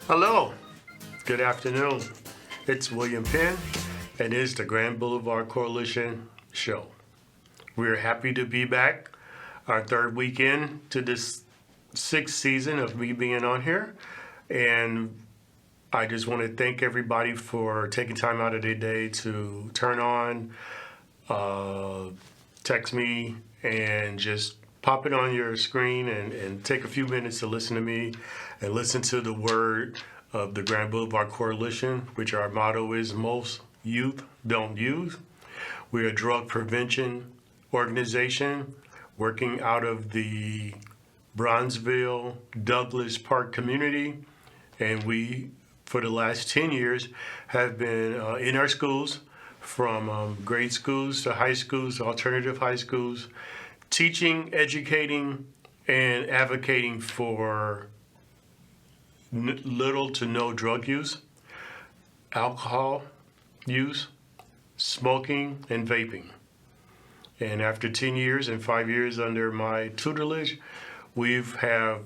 Hello, good afternoon. It's William Penn, and it's the Grand Boulevard Coalition show. We're happy to be back, our third weekend to this sixth season of me being on here. And I just want to thank everybody for taking time out of their day to turn on, text me, and just pop it on your screen and take a few minutes to listen to me and listen to the word of the Grand Boulevard Coalition, which our motto is most youth don't use. We're a drug prevention organization working out of the Bronzeville, Douglas Park community. And we, for the last 10 years, have been in our schools, from grade schools to high schools, to alternative high schools, teaching, educating, and advocating for little to no drug use, alcohol use, smoking, and vaping. And after 10 years and 5 years under my tutelage, have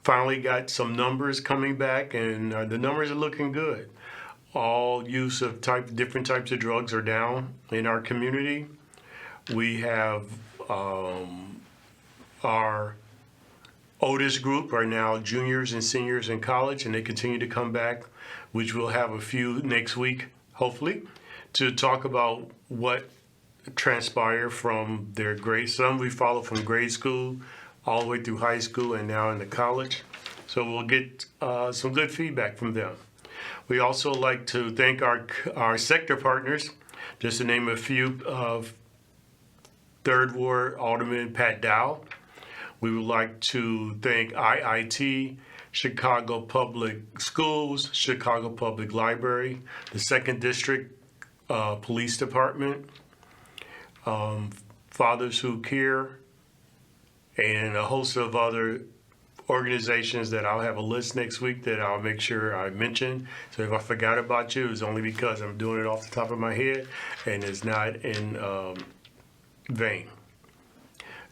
finally got some numbers coming back, and the numbers are looking good. All use of different types of drugs are down in our community. We have our oldest group are now juniors and seniors in college, and they continue to come back, which we'll have a few next week, hopefully, to talk about what transpired from their grade. Some we follow from grade school all the way through high school and now into college. So we'll get some good feedback from them. We also like to thank our sector partners, just to name a few. Third Ward Alderman Pat Dow. We would like to thank IIT, Chicago Public Schools, Chicago Public Library, the 2nd District Police Department, Fathers Who Care, and a host of other organizations that I'll have a list next week that I'll make sure I mention. So if I forgot about you, it's only because I'm doing it off the top of my head and it's not in vain.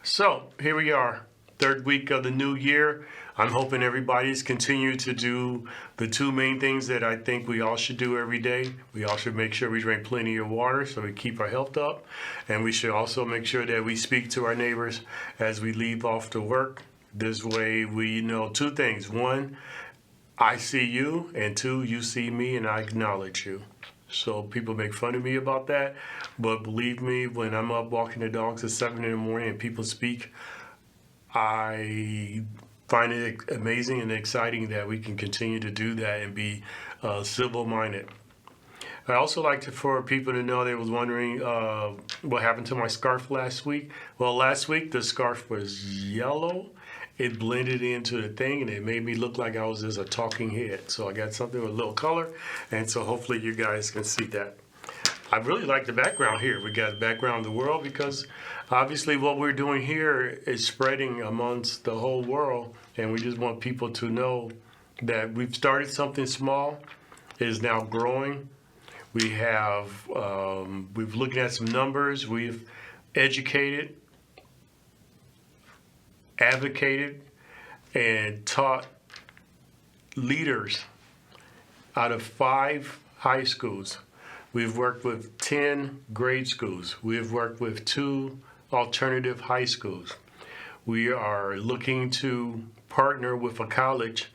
So here we are, third week of the new year. I'm hoping everybody's continued to do the two main things that I think we all should do every day. We all should make sure we drink plenty of water so we keep our health up. And we should also make sure that we speak to our neighbors as we leave off to work. This way we know two things. One, I see you, and two, you see me and I acknowledge you. So people make fun of me about that, but believe me, when I'm up walking the dogs at 7 in the morning and people speak, I find it amazing and exciting that we can continue to do that and be civil-minded. I also like for people to know, they was wondering what happened to my scarf last week. Well, last week the scarf was yellow. It blended into the thing, and it made me look like I was just a talking head. So I got something with a little color, and so hopefully you guys can see that. I really like the background here. We got the background of the world, because obviously what we're doing here is spreading amongst the whole world, and we just want people to know that we've started something small. It is now growing. We've looking at some numbers. We've educated, advocated, and taught leaders out of 5 high schools. We've worked with 10 grade schools. We have worked with 2 alternative high schools. We are looking to partner with a college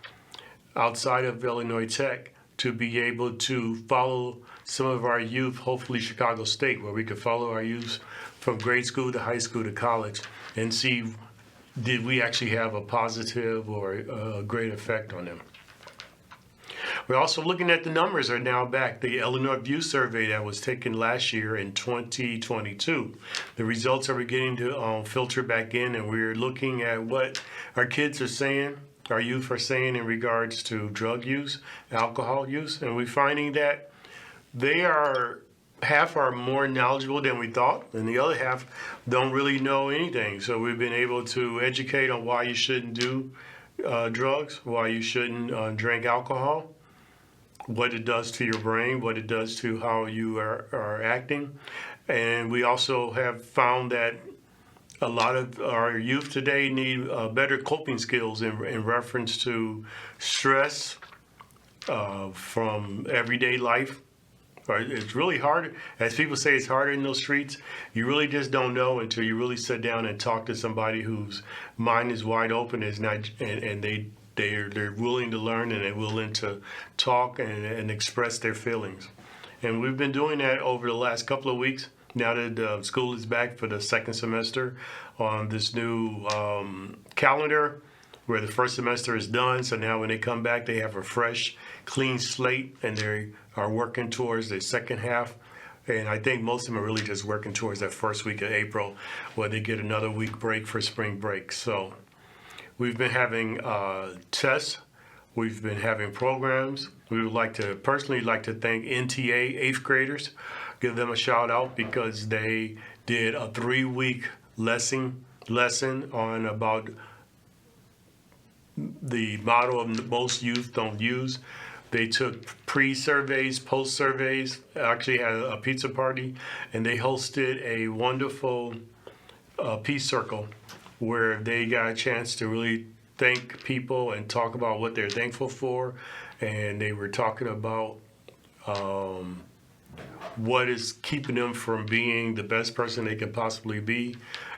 outside of Illinois Tech to be able to follow some of our youth, hopefully Chicago State, where we could follow our youth from grade school to high school to college and see, did we actually have a positive or a great effect on them? We're also looking at the numbers are now back. The Illinois View Survey that was taken last year in 2022. The results are beginning to filter back in, and we're looking at what our kids are saying, our youth are saying in regards to drug use, alcohol use, and we're finding that half are more knowledgeable than we thought, and the other half don't really know anything. So we've been able to educate on why you shouldn't do drugs, why you shouldn't drink alcohol, what it does to your brain, what it does to how you are acting. And we also have found that a lot of our youth today need better coping skills in reference to stress, from everyday life. It's really hard. As people say, it's harder in those streets. You really just don't know until you really sit down and talk to somebody whose mind is wide open, is not, and they're willing to learn and they're willing to talk and express their feelings. And we've been doing that over the last couple of weeks. Now that school is back for the second semester on this new calendar, where the first semester is done. So now when they come back, they have a fresh, clean slate, and they are working towards the second half. And I think most of them are really just working towards that first week of April, where they get another week break for spring break. So we've been having tests. We've been having programs. We would personally like to thank NTA 8th graders, give them a shout out because they did a 3-week lesson on about the motto of most youth don't use. They took pre-surveys, post-surveys, actually had a pizza party, and they hosted a wonderful peace circle where they got a chance to really thank people and talk about what they're thankful for. And they were talking about what is keeping them from being the best person they could possibly be.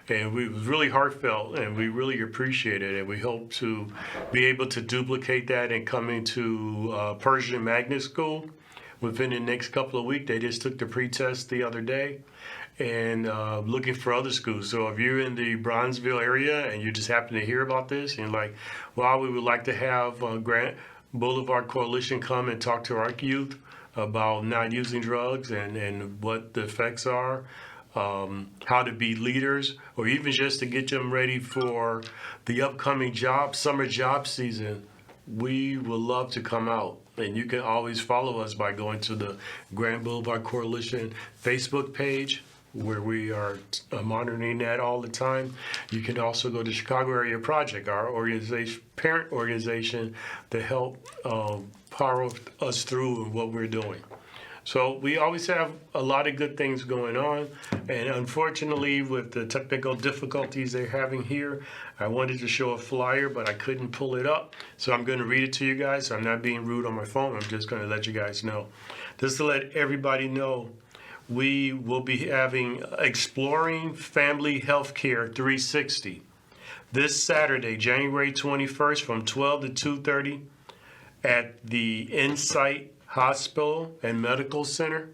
And it was really heartfelt, and we really appreciate it. And we hope to be able to duplicate that and coming to Persian Magnet School within the next couple of weeks. They just took the pre-test the other day, and looking for other schools. So if you're in the Bronzeville area and you just happen to hear about this, and you're like, well, we would like to have Boulevard Coalition come and talk to our youth about not using drugs and what the effects are, how to be leaders, or even just to get them ready for the upcoming summer job season, we would love to come out. And you can always follow us by going to the Grand Boulevard Coalition Facebook page, where we are monitoring that all the time. You can also go to Chicago Area Project, our organization, parent organization, to help power us through what we're doing. So we always have a lot of good things going on, and unfortunately with the technical difficulties they're having here, I wanted to show a flyer, but I couldn't pull it up. So I'm going to read it to you guys. I'm not being rude on my phone. I'm just going to let you guys know. Just to let everybody know, we will be having Exploring Family Healthcare 360 this Saturday, January 21st from 12 to 2:30 at the Insight Hospital and Medical Center,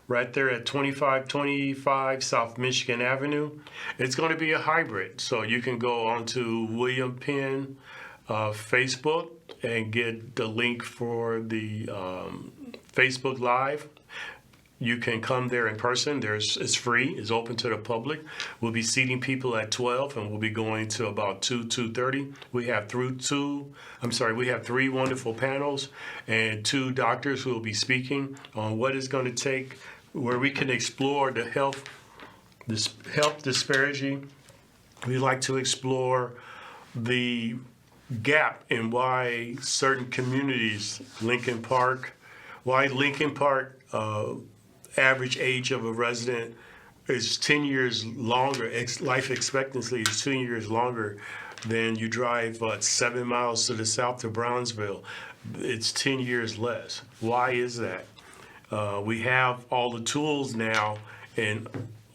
right there at 2525 South Michigan Avenue. It's going to be a hybrid, so you can go onto William Penn Facebook and get the link for the Facebook Live. You can come there in person. It's free. It's open to the public. We'll be seating people at 12, and we'll be going to about 2:30. We have 3 wonderful panels and 2 doctors who will be speaking on what it's going to take, where we can explore the health disparity. We like to explore the gap in why certain communities, Lincoln Park, average age of a resident is 10 years longer. Life expectancy is 10 years longer than you drive 7 miles to the south to Brownsville. It's 10 years less. Why is that? We have all the tools now in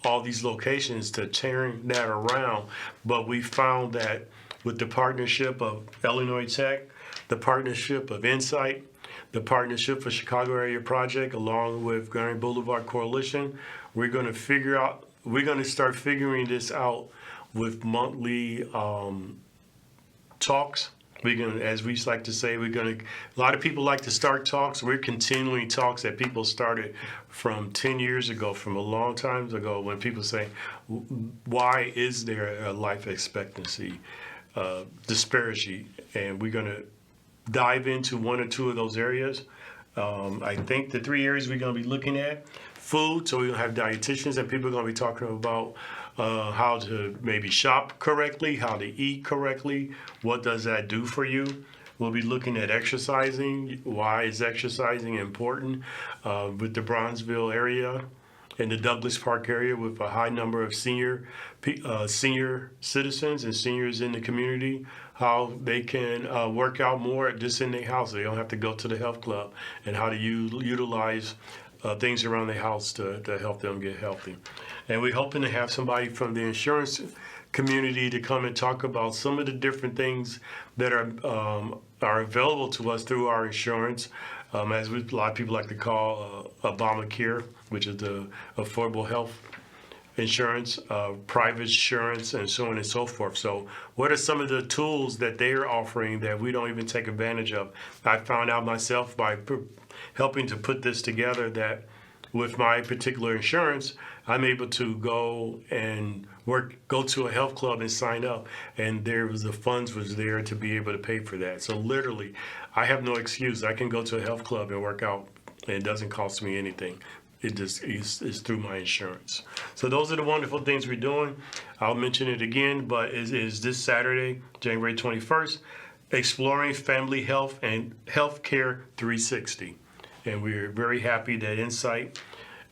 all these locations to turn that around, but we found that with the partnership of Illinois Tech, the partnership of Insight, the partnership for Chicago Area Project, along with Grand Boulevard Coalition, we're going to start figuring this out with monthly talks. We're going to, as we like to say, a lot of people like to start talks. We're continuing talks that people started from 10 years ago, from a long time ago, when people say, why is there a life expectancy disparity? And we're going to dive into 1 or 2 of those areas. I think the 3 areas we're going to be looking at: food, so we're going to have dietitians and people are going to be talking about how to maybe shop correctly, how to eat correctly, what does that do for you. We'll be looking at exercising. Why is exercising important with the Bronzeville area? in the Douglas Park area with a high number of senior citizens and seniors in the community, how they can work out more just in their house. They don't have to go to the health club, and how to utilize things around their house to help them get healthy. And we're hoping to have somebody from the insurance community to come and talk about some of the different things that are available to us through our insurance, as a lot of people like to call Obamacare, which is the affordable health insurance, private insurance, and so on and so forth. So what are some of the tools that they are offering that we don't even take advantage of? I found out myself by helping to put this together that with my particular insurance, I'm able to go to a health club and sign up, and the funds was there to be able to pay for that. So literally, I have no excuse. I can go to a health club and work out, and it doesn't cost me anything. It just is through my insurance. So those are the wonderful things we're doing. I'll mention it again, but it is this Saturday, January 21st, Exploring Family Health and Healthcare 360. And we're very happy that Insight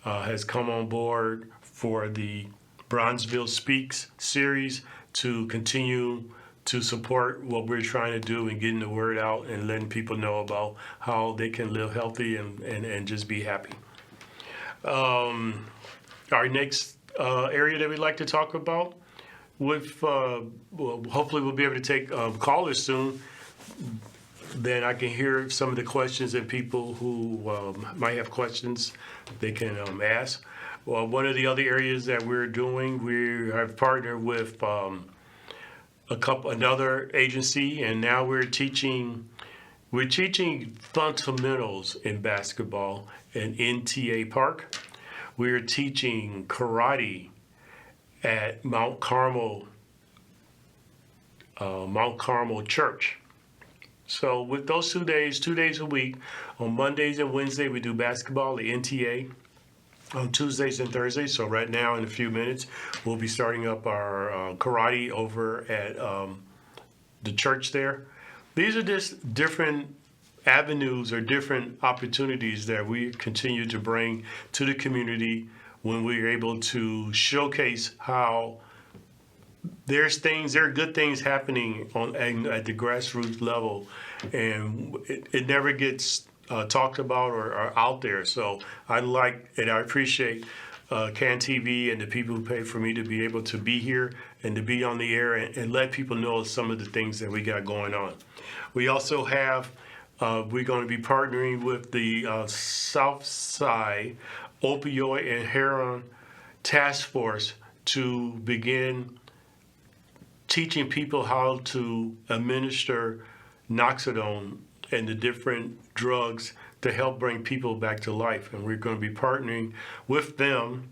has come on board for the Bronzeville Speaks series to continue to support what we're trying to do and getting the word out and letting people know about how they can live healthy and just be happy. Our next area that we'd like to talk about, hopefully we'll be able to take callers soon. Then I can hear some of the questions that people who might have questions they can ask. Well, one of the other areas that we're doing, we have partnered with another agency, and now we're teaching fundamentals in basketball in NTA Park. We're teaching karate at Mount Carmel Church. So with those 2 days a week, on Mondays and Wednesdays we do basketball at NTA. On Tuesdays and Thursdays, so right now in a few minutes, we'll be starting up our karate over at the church there. These are just different avenues or different opportunities that we continue to bring to the community when we're able to showcase how there are good things happening at the grassroots level, and it never gets talked about or out there. So I appreciate CAN TV and the people who pay for me to be able to be here and to be on the air and let people know some of the things that we got going on. We also have, we're going to be partnering with the Southside Opioid and Heroin Task Force to begin teaching people how to administer Noxidone and the different drugs to help bring people back to life. And we're going to be partnering with them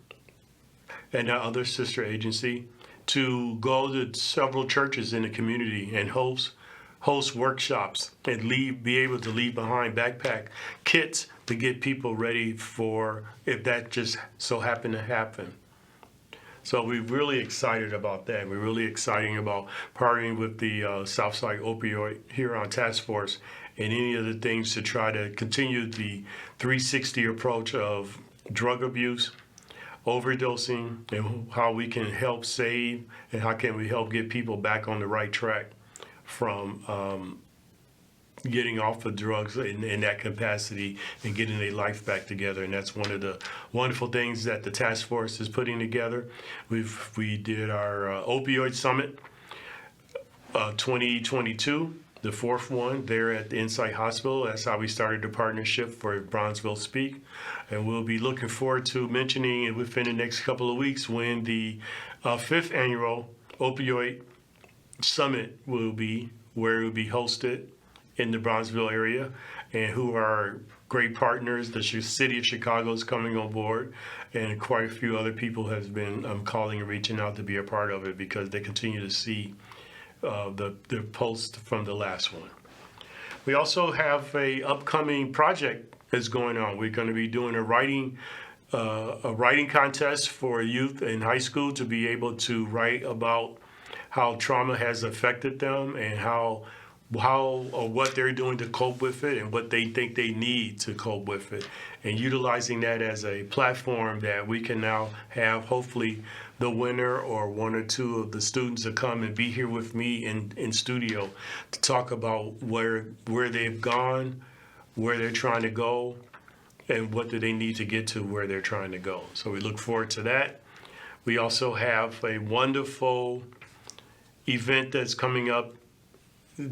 and our other sister agency to go to several churches in the community and host workshops and be able to leave behind backpack kits to get people ready for if that just so happened to happen. So we're really excited about that. We're really excited about partnering with the Southside Opioid Heroin Task Force and any of the things to try to continue the 360 approach of drug abuse, overdosing, and how we can help save and how can we help get people back on the right track from getting off of drugs in that capacity and getting their life back together. And that's one of the wonderful things that the task force is putting together. We did our opioid summit 2022, the fourth one there at the Insight Hospital. That's how we started the partnership for Bronzeville Speak. And we'll be looking forward to mentioning it within the next couple of weeks when the fifth annual opioid summit will be, where it will be hosted in the Bronzeville area, and who are great partners. The city of Chicago is coming on board, and quite a few other people has been calling and reaching out to be a part of it because they continue to see the post from the last one. We also have a upcoming project that's going on. We're going to be doing a writing contest for youth in high school to be able to write about how trauma has affected them and how how or what they're doing to cope with it and what they think they need to cope with it, and utilizing that as a platform that we can now have hopefully the winner or one or two of the students to come and be here with me in studio to talk about where they've gone, where they're trying to go, and what do they need to get to where they're trying to go. So we look forward to that. We also have a wonderful event that's coming up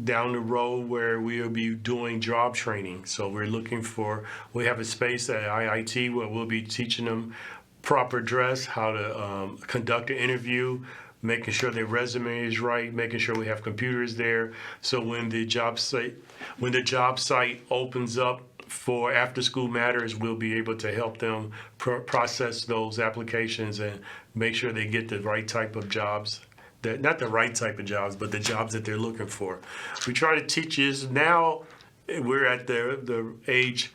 down the road where we'll be doing job training. So we have a space at IIT where we'll be teaching them proper dress, how to conduct an interview, making sure their resume is right, making sure we have computers there. So when the job site opens up for After School Matters, we'll be able to help them process those applications and make sure they get the right type of jobs. Not the right type of jobs, but the jobs that they're looking for. We try to teach is now we're at the age.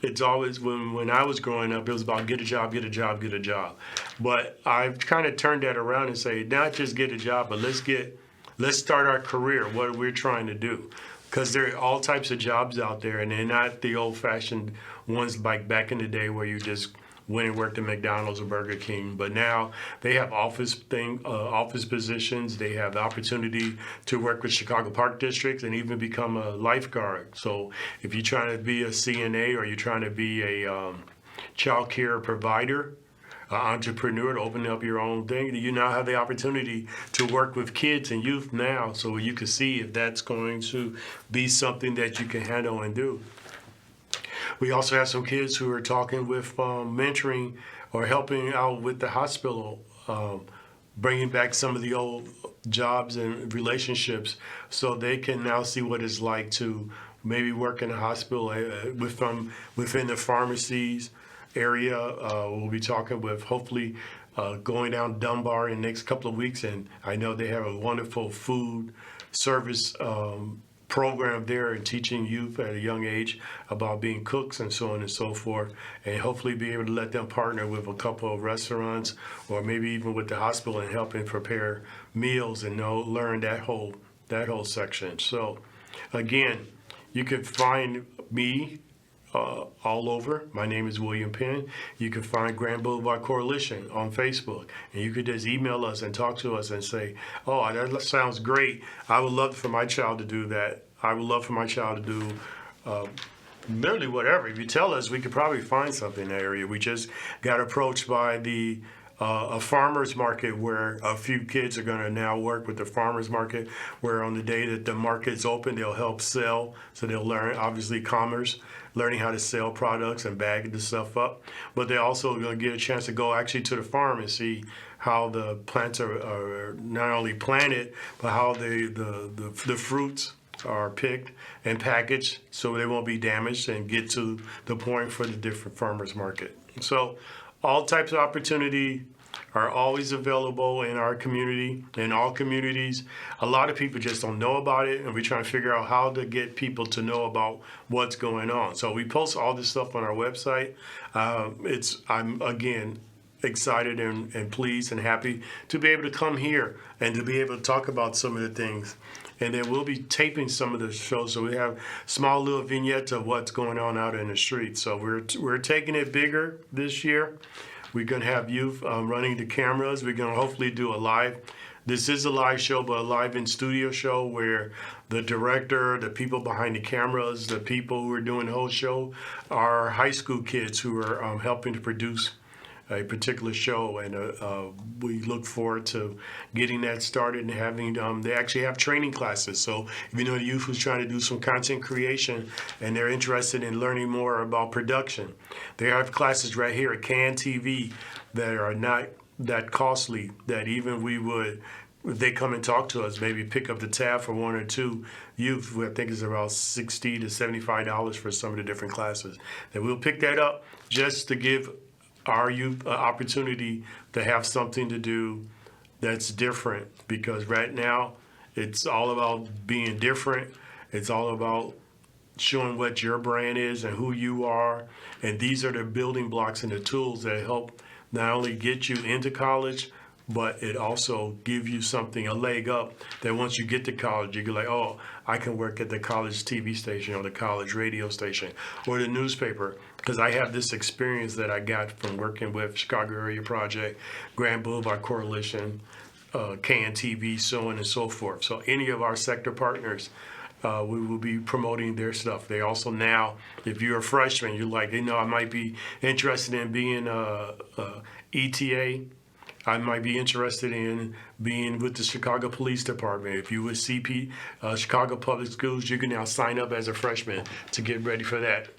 It's always when I was growing up, it was about get a job, get a job, get a job. But I've kind of turned that around and say not just get a job, but let's start our career. What we're trying to do, because there are all types of jobs out there, and they're not the old-fashioned ones like back in the day where you just went and worked at McDonald's or Burger King, but now they have office positions. They have the opportunity to work with Chicago Park District and even become a lifeguard. So if you're trying to be a CNA or you're trying to be a child care provider, entrepreneur, to open up your own thing, you now have the opportunity to work with kids and youth now, so you can see if that's going to be something that you can handle and do. We also have some kids who are talking with mentoring or helping out with the hospital, bringing back some of the old jobs and relationships so they can now see what it's like to maybe work in a hospital within the pharmacies area. We'll be talking with hopefully going down Dunbar in the next couple of weeks, and I know they have a wonderful food service program there and teaching youth at a young age about being cooks and so on and so forth, and hopefully be able to let them partner with a couple of restaurants or maybe even with the hospital and helping prepare meals and learn that whole section. So again, you can find me all over. My name is William Penn. You can find Grand Boulevard Coalition on Facebook, and you could just email us and talk to us and say, oh, that sounds great. I would love for my child to do that. I would love for my child to do literally whatever. If you tell us, we could probably find something in that area. We just got approached by a farmer's market where a few kids are going to now work with the farmer's market, where on the day that the market's open, they'll help sell. So they'll learn, obviously, commerce, learning how to sell products and bag the stuff up. But they're also going to get a chance to go actually to the farm and see how the plants are not only planted, but how the fruits are picked and packaged so they won't be damaged and get to the point for the different farmers market. So all types of opportunity are always available in our community, in all communities. A lot of people just don't know about it, and we're trying to figure out how to get people to know about what's going on. So we post all this stuff on our website. I'm again excited and pleased and happy to be able to come here and to be able to talk about some of the things. And then we'll be taping some of the shows, so we have small little vignettes of what's going on out in the streets. So we're taking it bigger this year. We're going to have youth running the cameras. We're going to hopefully do a live. This is a live show, but a live in studio show where the director, the people behind the cameras, the people who are doing the whole show are high school kids who are helping to produce a particular show, and we look forward to getting that started and having they actually have training classes. So if you know the youth who's trying to do some content creation and they're interested in learning more about production, they have classes right here at CAN TV that are not that costly, that even we would, if they come and talk to us, maybe pick up the tab for one or two youth, who I think is around $60 to $75 for some of the different classes. That we'll pick that up just to give our youth an opportunity to have something to do that's different, because right now it's all about being different. It's all about showing what your brand is and who you are, and these are the building blocks and the tools that help not only get you into college, but it also give you something, a leg up, that once you get to college, you go like, oh, I can work at the college TV station or the college radio station or the newspaper, because I have this experience that I got from working with Chicago Area Project, Grand Boulevard Coalition, KNTV, so on and so forth. So any of our sector partners, we will be promoting their stuff. They also now, if you're a freshman, you're like, I might be interested in being ETA. I might be interested in being with the Chicago Police Department. If you would CP, Chicago Public Schools, you can now sign up as a freshman to get ready for that.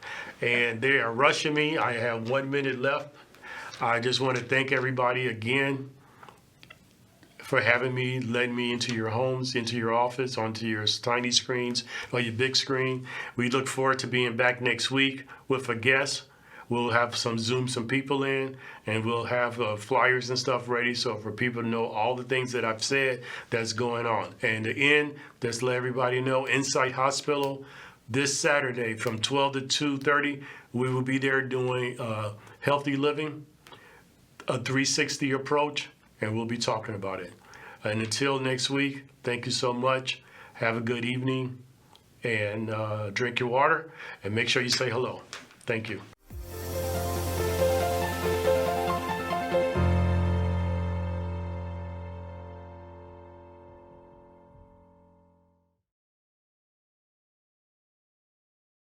And they are rushing me. I have 1 minute left. I just want to thank everybody again for having me, letting me into your homes, into your office, onto your tiny screens or your big screen. We look forward to being back next week with a guest. We'll have Zoom some people in, and we'll have flyers and stuff ready so for people to know all the things that I've said that's going on. And to end, just let everybody know, Insight Hospital, this Saturday from 12 to 2:30, we will be there doing healthy living, a 360 approach, and we'll be talking about it. And until next week, thank you so much. Have a good evening, and drink your water, and make sure you say hello. Thank you.